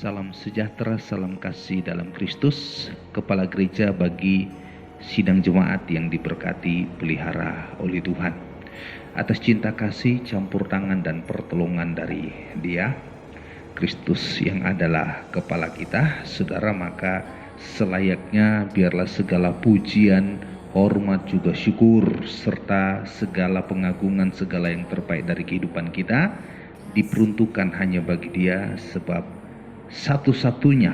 Salam sejahtera, salam kasih dalam Kristus, Kepala Gereja bagi sidang jemaat yang diberkati pelihara oleh Tuhan. Atas cinta kasih, campur tangan dan pertolongan dari Dia, Kristus yang adalah kepala kita, saudara, maka selayaknya biarlah segala pujian, hormat juga syukur, serta segala pengagungan, segala yang terbaik dari kehidupan kita diperuntukkan hanya bagi Dia, sebab satu-satunya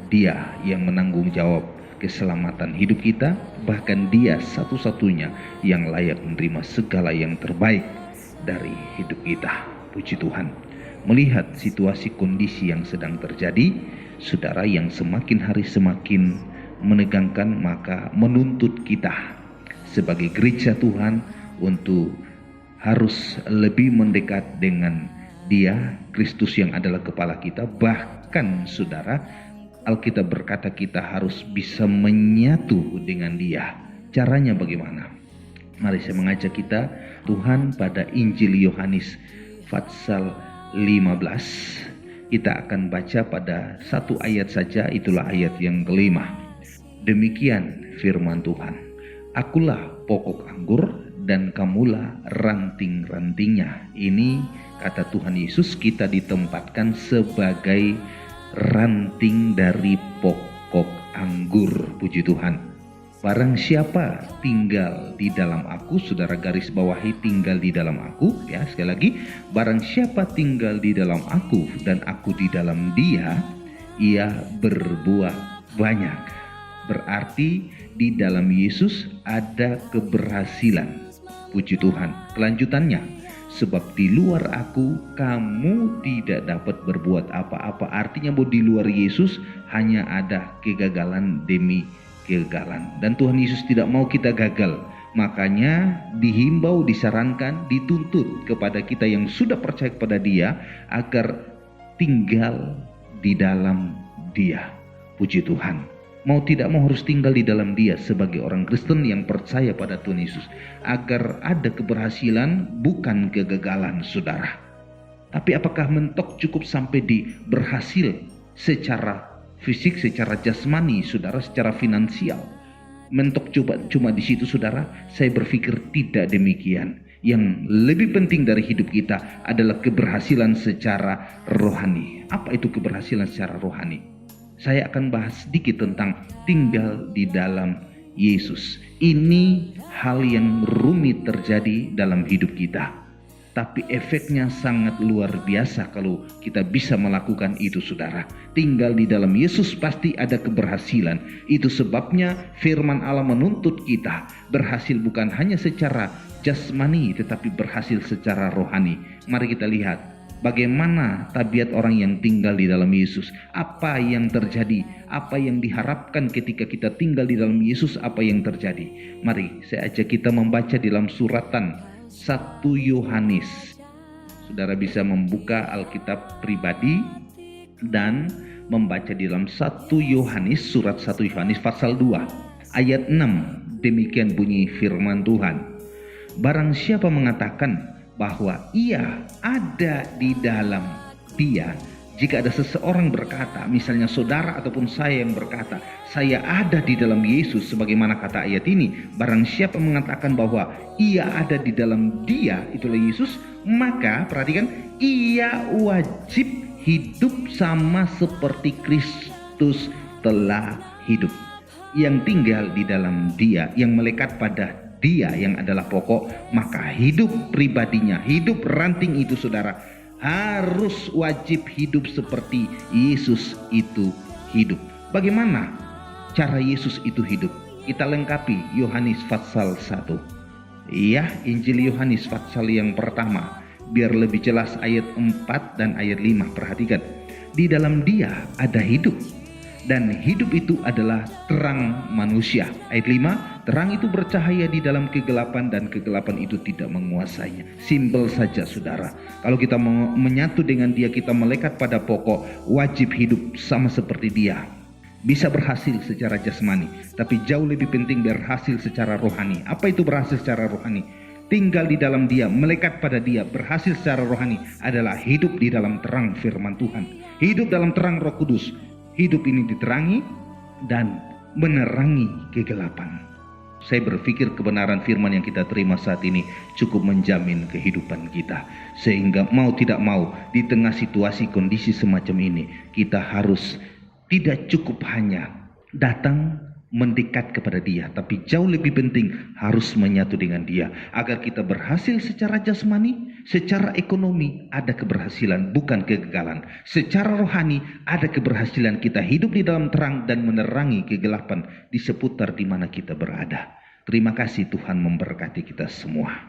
Dia yang menanggung jawab keselamatan hidup kita, bahkan Dia satu-satunya yang layak menerima segala yang terbaik dari hidup kita. Puji Tuhan. Melihat situasi kondisi yang sedang terjadi, saudara, yang semakin hari semakin menegangkan, maka menuntut kita sebagai gereja Tuhan untuk harus lebih mendekat dengan Dia, Kristus yang adalah kepala kita. Bahkan saudara, Alkitab berkata kita harus bisa menyatu dengan Dia. Caranya bagaimana? Mari saya mengajak kita, Tuhan pada Injil Yohanes pasal 15. Kita akan baca pada satu ayat saja, itulah ayat yang kelima. Demikian firman Tuhan, Akulah pokok anggur dan kamulah ranting-rantingnya. Ini kata Tuhan Yesus, kita ditempatkan sebagai ranting dari pokok anggur. Puji Tuhan. Barang siapa tinggal di dalam aku, saudara garis bawahi tinggal di dalam aku, ya, sekali lagi, barang siapa tinggal di dalam aku dan aku di dalam dia, ia berbuah banyak. Berarti di dalam Yesus ada keberhasilan. Puji Tuhan. Kelanjutannya, sebab di luar aku kamu tidak dapat berbuat apa-apa. Artinya bahwa di luar Yesus hanya ada kegagalan demi kegagalan. Dan Tuhan Yesus tidak mau kita gagal. Makanya dihimbau, disarankan, dituntut kepada kita yang sudah percaya kepada Dia agar tinggal di dalam Dia. Puji Tuhan. Mau tidak mau harus tinggal di dalam Dia sebagai orang Kristen yang percaya pada Tuhan Yesus, agar ada keberhasilan bukan kegagalan, saudara. Tapi apakah mentok cukup sampai di berhasil secara fisik, secara jasmani, saudara, secara finansial? Mentok cuma di situ, saudara? Saya berpikir tidak demikian. Yang lebih penting dari hidup kita adalah keberhasilan secara rohani. Apa itu keberhasilan secara rohani? Saya akan bahas sedikit tentang tinggal di dalam Yesus. Ini hal yang rumit terjadi dalam hidup kita, tapi efeknya sangat luar biasa kalau kita bisa melakukan itu, saudara. Tinggal di dalam Yesus pasti ada keberhasilan. Itu sebabnya firman Allah menuntut kita berhasil bukan hanya secara jasmani, tetapi berhasil secara rohani. Mari kita lihat bagaimana tabiat orang yang tinggal di dalam Yesus. Apa yang terjadi? Apa yang diharapkan ketika kita tinggal di dalam Yesus? Apa yang terjadi? Mari saya ajak kita membaca dalam suratan 1 Yohanes. Saudara bisa membuka Alkitab pribadi dan membaca di dalam 1 Yohanes, surat 1 Yohanes pasal 2 ayat 6. Demikian bunyi firman Tuhan. Barang siapa mengatakan bahwa ia ada di dalam Dia. Jika ada seseorang berkata, misalnya saudara ataupun saya yang berkata, saya ada di dalam Yesus, sebagaimana kata ayat ini, barang siapa mengatakan bahwa ia ada di dalam Dia, itulah Yesus, maka perhatikan, ia wajib hidup sama seperti Kristus telah hidup. Yang tinggal di dalam Dia, yang melekat pada Dia yang adalah pokok, maka hidup pribadinya, hidup ranting itu, saudara, harus wajib hidup seperti Yesus itu hidup. Bagaimana cara Yesus itu hidup? Kita lengkapi Yohanes pasal 1. Ya, Injil Yohanes pasal yang pertama, biar lebih jelas ayat 4 dan ayat 5. Perhatikan. Di dalam Dia ada hidup, dan hidup itu adalah terang manusia. Ayat 5, terang itu bercahaya di dalam kegelapan dan kegelapan itu tidak menguasainya. Simpel saja, saudara. Kalau kita menyatu dengan Dia, kita melekat pada pokok, wajib hidup sama seperti Dia. Bisa berhasil secara jasmani, tapi jauh lebih penting berhasil secara rohani. Apa itu berhasil secara rohani? tinggal di dalam Dia, melekat pada Dia, berhasil secara rohani adalah hidup di dalam terang firman Tuhan, hidup dalam terang Roh Kudus. Hidup ini diterangi dan menerangi kegelapan. Saya berpikir kebenaran firman yang kita terima saat ini cukup menjamin kehidupan kita, sehingga mau tidak mau di tengah situasi kondisi semacam ini, kita harus tidak cukup hanya datang mendekat kepada Dia, tapi jauh lebih penting harus menyatu dengan Dia, agar kita berhasil secara jasmani, secara ekonomi ada keberhasilan bukan kegagalan, secara rohani ada keberhasilan, kita hidup di dalam terang dan menerangi kegelapan di seputar di mana kita berada. Terima kasih, Tuhan memberkati kita semua.